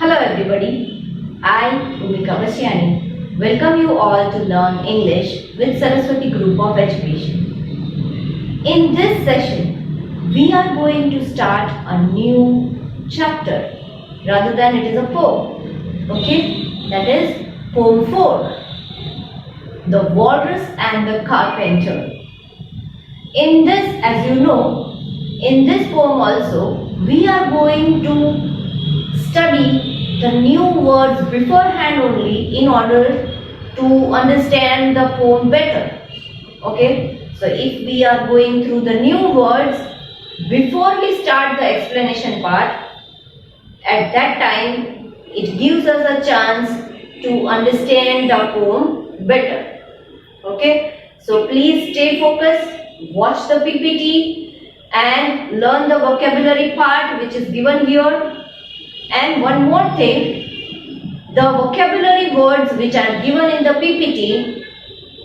Hello everybody, I, Bhumika Vashyani, welcome you all to learn English with Saraswati Group of Education. In this session, we are going to start a new chapter, rather than it is a poem. Okay, that is poem 4, The Walrus and the Carpenter. In this, as you know, in this poem also, we are going to study the new words beforehand only in order to understand the poem better. Okay, so if we are going through the new words before we start the explanation part, at that time it gives us a chance to understand the poem better. Okay, so please stay focused, watch the PPT and learn the vocabulary part which is given here. And one more thing, the vocabulary words which are given in the PPT,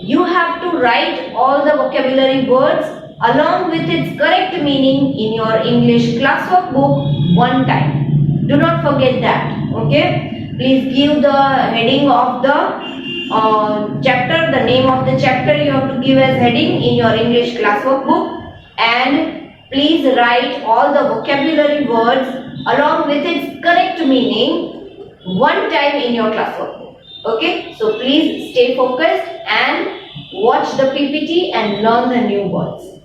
you have to write all the vocabulary words along with its correct meaning in your English classwork book one time. Do not forget that. Okay, please give the heading of the chapter, the name of the chapter you have to give as heading in your English classwork book, and please write all the vocabulary words along with its correct meaning one time in your classwork book. Okay, so please stay focused and watch the PPT and learn the new words.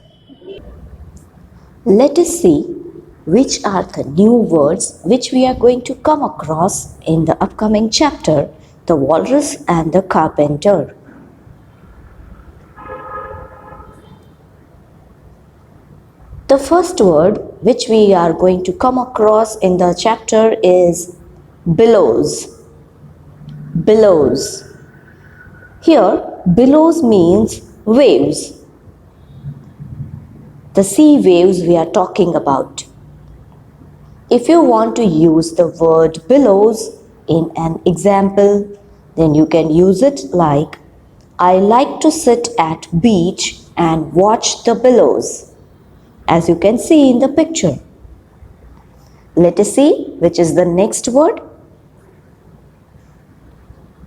Let us see which are the new words which we are going to come across in the upcoming chapter, The Walrus and the Carpenter. The first word which we are going to come across in the chapter is billows. Billows. Here, billows means waves. The sea waves we are talking about. If you want to use the word billows in an example, then you can use it like, I like to sit at beach and watch the billows, as you can see in the picture. Let us see which is the next word.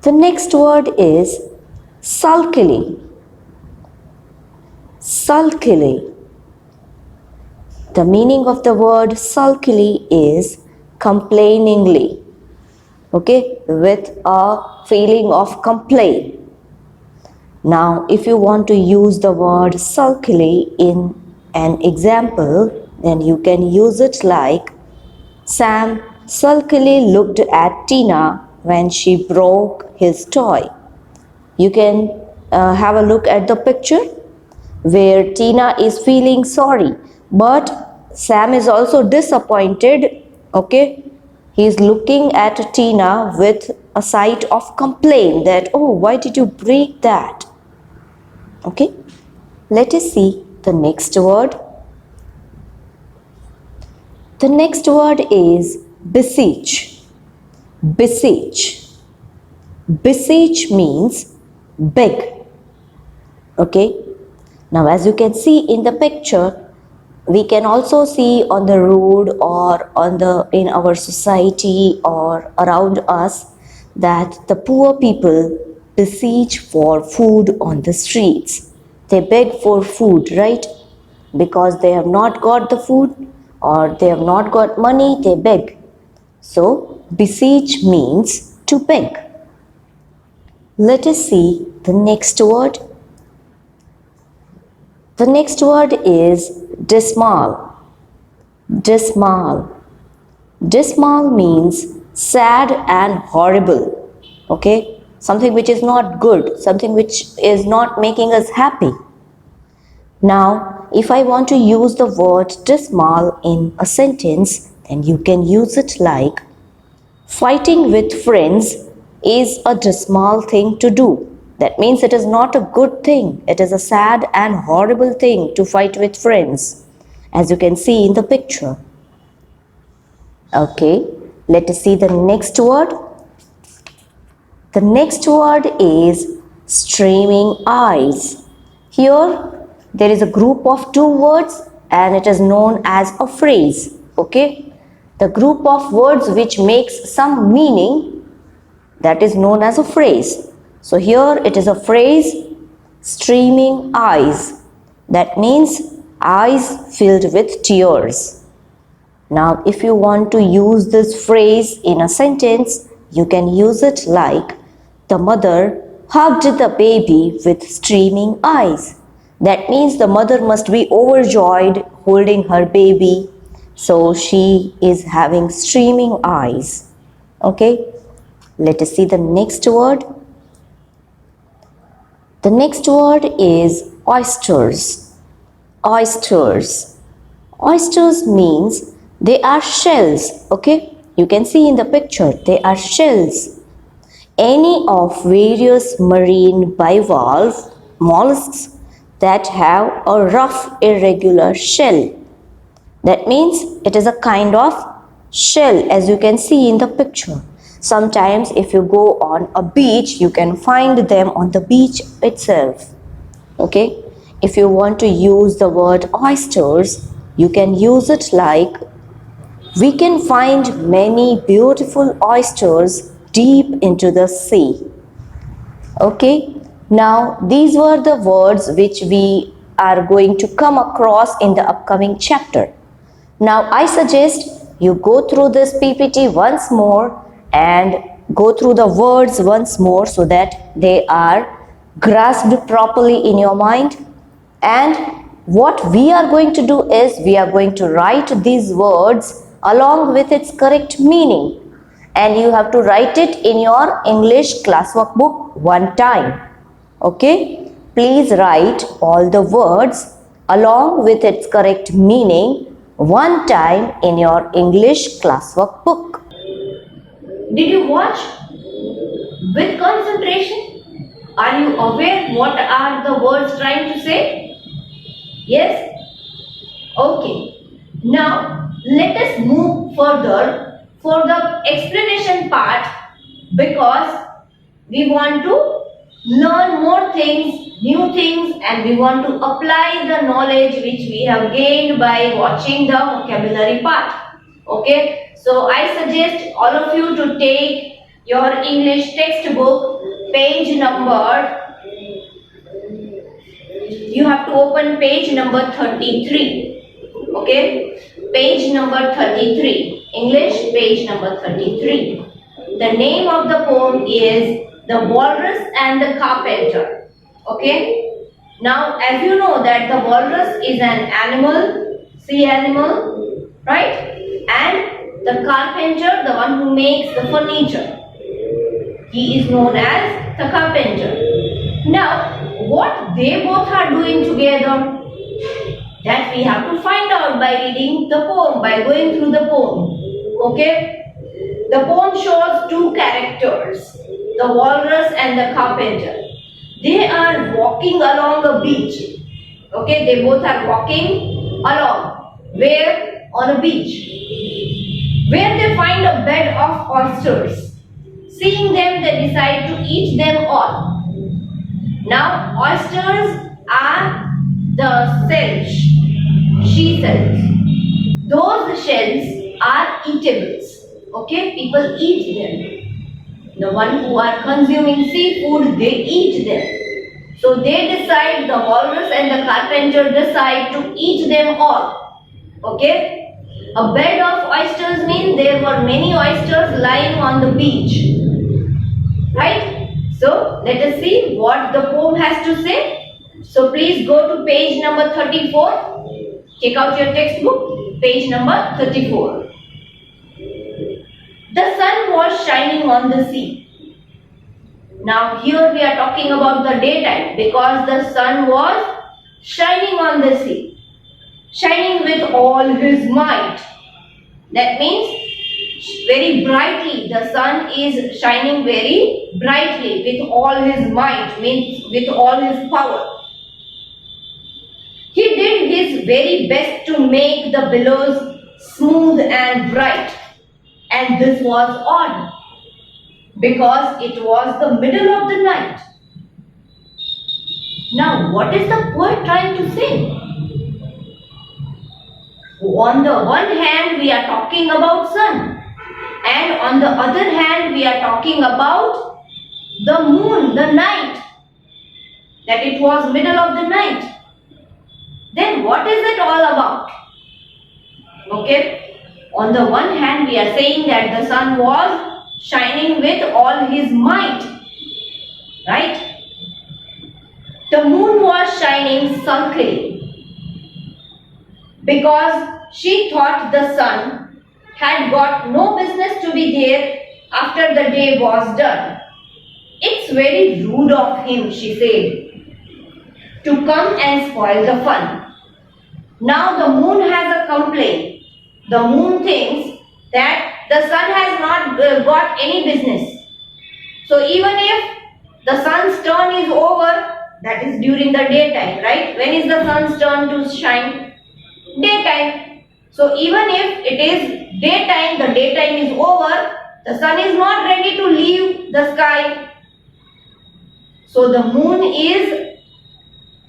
The next word is sulkily. Sulkily. The meaning of the word sulkily is complainingly, okay, with a feeling of complaint. Now, if you want to use the word sulkily in an example, then you can use it like, Sam sulkily looked at Tina when she broke his toy. You can have a look at the picture where Tina is feeling sorry, but Sam is also disappointed. Okay, he is looking at Tina with a sight of complaint that, oh, why did you break that? Okay, let us see the next word. The next word is beseech. Beseech. Beseech means beg. Okay, now as you can see in the picture, we can also see on the road or in our society or around us that the poor people beseech for food on the streets. They beg for food, right? Because they have not got the food or they have not got money, they beg. So, beseech means to beg. Let us see the next word. The next word is dismal. Dismal. Dismal means sad and horrible. Okay? Something which is not good, something which is not making us happy. Now, if I want to use the word dismal in a sentence, then you can use it like, fighting with friends is a dismal thing to do. That means it is not a good thing. It is a sad and horrible thing to fight with friends, as you can see in the picture. Okay, let us see the next word. The next word is streaming eyes. Here, there is a group of two words and it is known as a phrase. Okay, the group of words which makes some meaning, that is known as a phrase. So here it is a phrase, streaming eyes. That means eyes filled with tears. Now if you want to use this phrase in a sentence, you can use it like, the mother hugged the baby with streaming eyes. That means the mother must be overjoyed holding her baby, so she is having streaming eyes. Okay, let us see the next word. The next word is oysters. Oysters. Oysters means they are shells. Okay, you can see in the picture they are shells. Any of various marine bivalve mollusks that have a rough irregular shell. That means it is a kind of shell, as you can see in the picture. Sometimes if you go on a beach, you can find them on the beach itself. Okay, if you want to use the word oysters, you can use it like, we can find many beautiful oysters deep into the sea. Okay, now these were the words which we are going to come across in the upcoming chapter. Now I suggest you go through this PPT once more and go through the words once more so that they are grasped properly in your mind. And what we are going to do is we are going to write these words along with its correct meaning, and you have to write it in your English classwork book one time. Okay, please write all the words along with its correct meaning one time in your English classwork book. Did you watch with concentration? Are you aware what are the words trying to say? Yes? Okay. Now let us move further for the explanation part, because we want to learn more things, new things, and we want to apply the knowledge which we have gained by watching the vocabulary part. Okay, so I suggest all of you to take your English textbook, page number, you have to open page number 33. Okay, page number 33, English page number 33. The name of the poem is The Walrus and the Carpenter. Okay, now as you know that the walrus is an animal, sea animal, right? And the carpenter, the one who makes the furniture, he is known as the carpenter. Now, what they both are doing together, that we have to find out by reading the poem, by going through the poem. Okay? The poem shows two characters, the walrus and the carpenter. They are walking along a beach. Okay, they both are walking along. Where? On a beach. Where they find a bed of oysters. Seeing them, they decide to eat them all. Now, oysters are the shells, she shells. Those shells are eatables. Okay, people eat them. The one who are consuming seafood, they eat them. So they decide, the walrus and the carpenter decide to eat them all. Okay, a bed of oysters means there were many oysters lying on the beach. Right? So let us see what the poem has to say. So please go to page number 34. Take out your textbook, page number 34. The sun was shining on the sea. Now here we are talking about the daytime, because the sun was shining on the sea. Shining with all his might. That means very brightly. The sun is shining very brightly with all his might, means with all his power. He did his very best to make the billows smooth and bright. And this was odd, because it was the middle of the night. Now, what is the poet trying to say? On the one hand, we are talking about sun, and on the other hand, we are talking about the moon, the night, that it was middle of the night. Then what is it all about? Okay, on the one hand, we are saying that the sun was shining with all his might, right? The moon was shining sulkily because she thought the sun had got no business to be there after the day was done. It's very rude of him, she said, to come and spoil the fun. Now the moon has a complaint. The moon thinks that the sun has not got any business. So even if the sun's turn is over, that is during the daytime, right? When is the sun's turn to shine? Daytime. So even if it is daytime, the daytime is over, the sun is not ready to leave the sky. So the moon is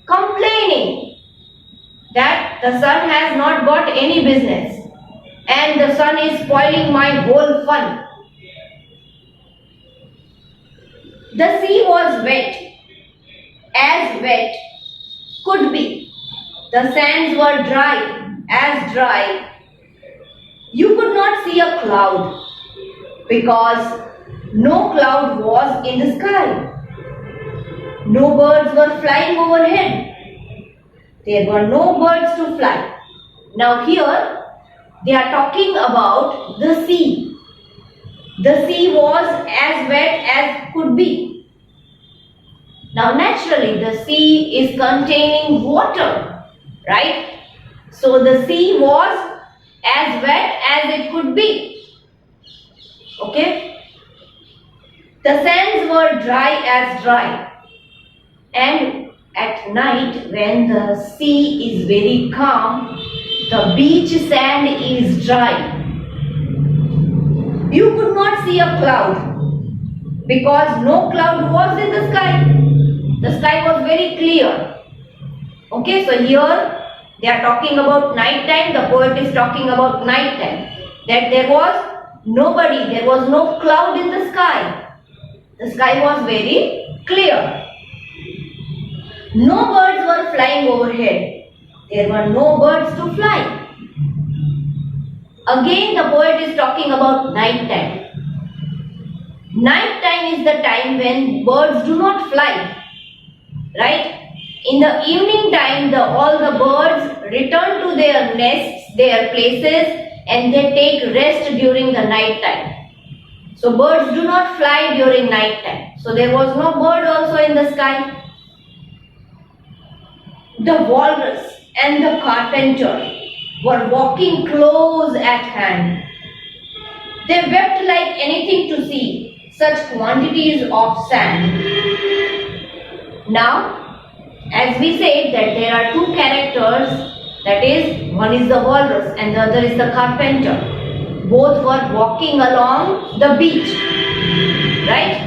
complaining that the sun has not got any business and the sun is spoiling my whole fun. The sea was wet, as wet could be. The sands were dry, as dry. You could not see a cloud because no cloud was in the sky. No birds were flying overhead. There were no birds to fly. Now here they are talking about the sea. The sea was as wet as could be. Now naturally the sea is containing water, right? So the sea was as wet as it could be. Okay? The sands were dry as dry. And at night when the sea is very calm, the beach sand is dry. You could not see a cloud because no cloud was in the sky. The sky was very clear. Okay, so here they are talking about night time. The poet is talking about night time. That there was nobody, there was no cloud in the sky. The sky was very clear. No birds were flying overhead. There were no birds to fly. Again the poet is talking about night time. Night time is the time when birds do not fly. Right? In the evening time, all the birds return to their nests, their places, and they take rest during the night time. So birds do not fly during night time. So there was no bird also in the sky. The walrus and the carpenter were walking close at hand. They wept like anything to see such quantities of sand. Now, as we said that there are two characters, that is, one is the walrus and the other is the carpenter. Both were walking along the beach, right?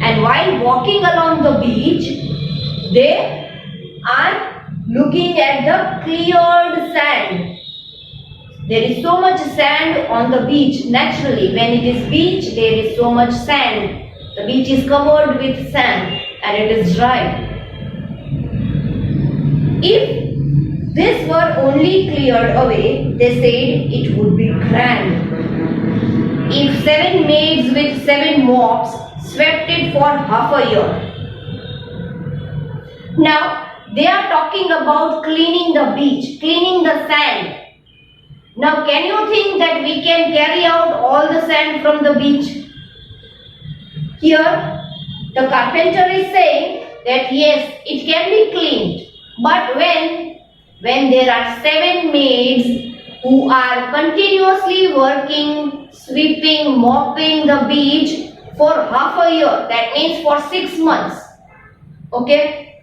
And while walking along the beach, they are looking at the cleared sand. There is so much sand on the beach. Naturally, when it is beach, there is so much sand. The beach is covered with sand and it is dry. If this were only cleared away, they said it would be grand. If 7 maids with 7 mops swept it for half a year. Now, they are talking about cleaning the beach, cleaning the sand. Now, can you think that we can carry out all the sand from the beach? Here, the carpenter is saying that yes, it can be cleaned. But when there are 7 maids who are continuously working, sweeping, mopping the beach for half a year, that means for 6 months. Okay?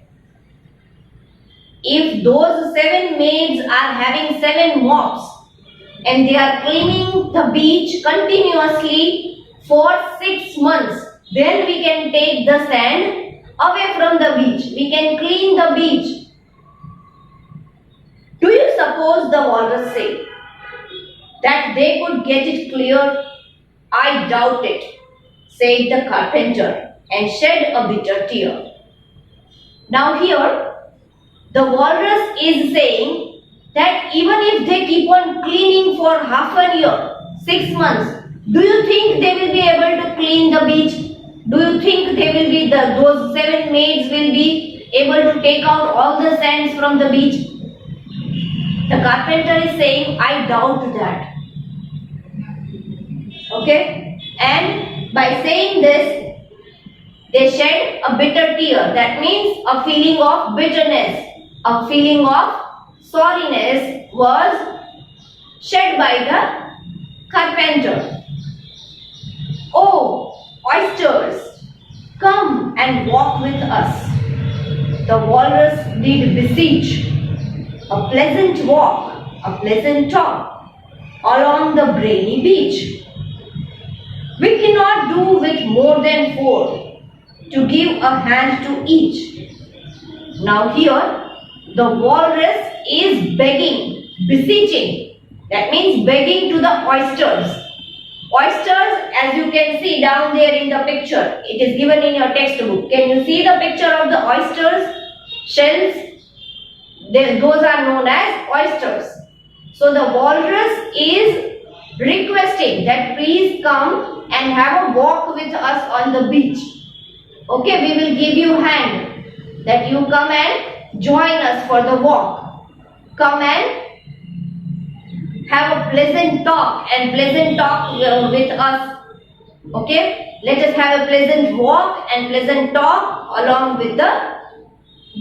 If those 7 maids are having 7 mops and they are cleaning the beach continuously for 6 months, then we can take the sand away from the beach. We can clean the beach. Do you suppose, the walrus said, that they could get it clear? I doubt it, said the carpenter, and shed a bitter tear. Now here, the walrus is saying that even if they keep on cleaning for half a year, 6 months, do you think they will be able to clean the beach? Do you think they will be those 7 maids will be able to take out all the sands from the beach? The carpenter is saying, I doubt that. Okay? And by saying this, they shed a bitter tear. That means a feeling of bitterness, a feeling of sorriness was shed by the carpenter. Oh, oysters, come and walk with us. The walrus did beseech. A pleasant walk, a pleasant talk along the briny beach. We cannot do with more than 4 to give a hand to each. Now here, the walrus is begging, beseeching. That means begging to the oysters. Oysters, as you can see down there in the picture, it is given in your textbook. Can you see the picture of the oysters? Shells, those are known as oysters. So the walrus is requesting that please come and have a walk with us on the beach. Okay, we will give you hand that you come and join us for the walk. Come and have a pleasant talk with us. Okay, let us have a pleasant walk and pleasant talk along with the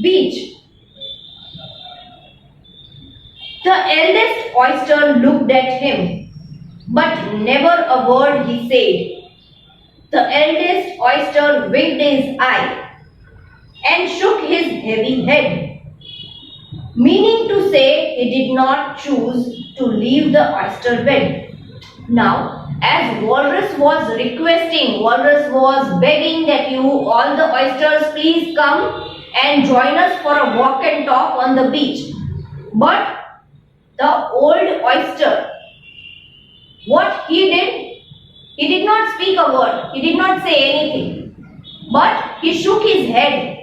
beach. The eldest oyster looked at him, but never a word he said. The eldest oyster winked his eye and shook his heavy head, meaning to say he did not choose to leave the oyster bed. Now, as Walrus was requesting, Walrus was begging that you, all the oysters, please come and join us for a walk and talk on the beach. But the old oyster, what he did not speak a word, he did not say anything, but he shook his head.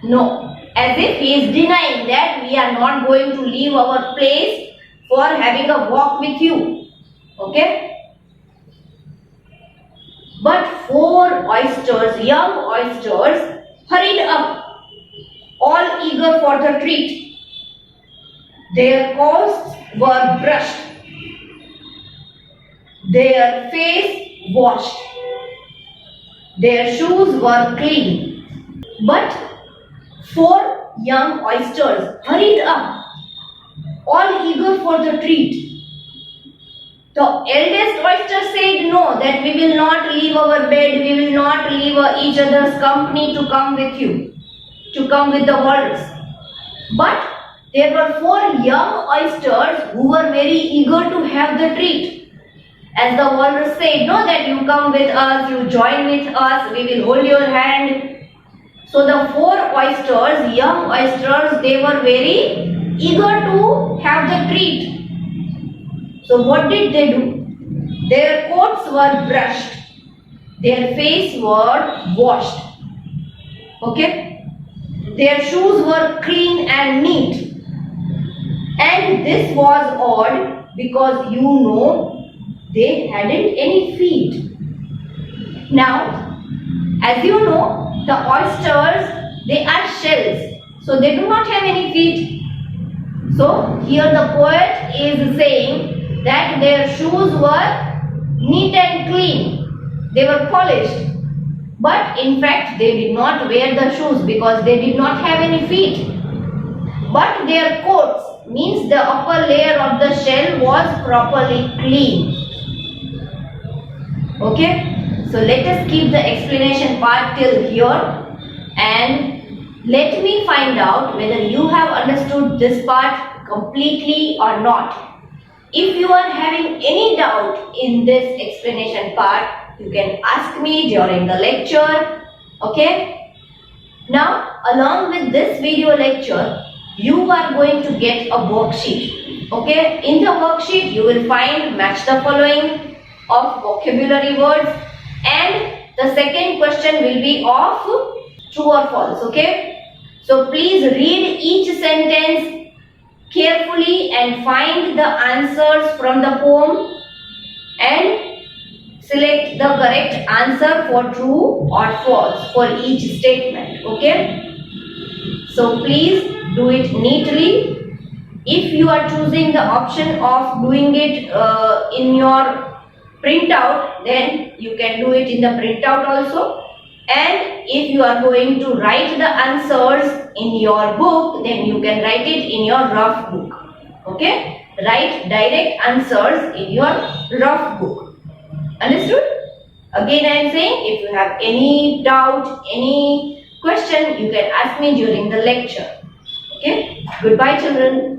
No, as if he is denying that we are not going to leave our place for having a walk with you. Okay? But 4 oysters, young oysters, hurried up, all eager for the treat. Their coats were brushed, their face washed, their shoes were clean. But 4 young oysters hurried up, all eager for the treat. The eldest oyster said no, that we will not leave our bed, we will not leave each other's company to come with you, to come with the walrus. But there were 4 young oysters who were very eager to have the treat. As the walrus said, no, that you come with us, you join with us, we will hold your hand. So the 4 oysters, young oysters, they were very eager to have the treat. So what did they do? Their coats were brushed, their face were washed. Okay? Their shoes were clean and neat. And this was odd because you know they hadn't any feet. Now, as you know, the oysters, they are shells. So they do not have any feet. So here the poet is saying that their shoes were neat and clean. They were polished. But in fact, they did not wear the shoes because they did not have any feet. But their coats, means the upper layer of the shell, was properly clean. Okay, so let us keep the explanation part till here and let me find out whether you have understood this part completely or not. If you are having any doubt in this explanation part, you can ask me during the lecture. Okay, now along with this video lecture, you are going to get a worksheet. Okay, in the worksheet you will find match the following of vocabulary words, and the second question will be of true or false. Okay, so please read each sentence carefully and find the answers from the poem and select the correct answer for true or false for each statement. Okay, so please do it neatly. If you are choosing the option of doing it in your printout, then you can do it in the printout also. And if you are going to write the answers in your book, then you can write it in your rough book. Okay, write direct answers in your rough book. Understood? Again, I am saying, if you have any doubt, any question, you can ask me during the lecture. Okay, goodbye children.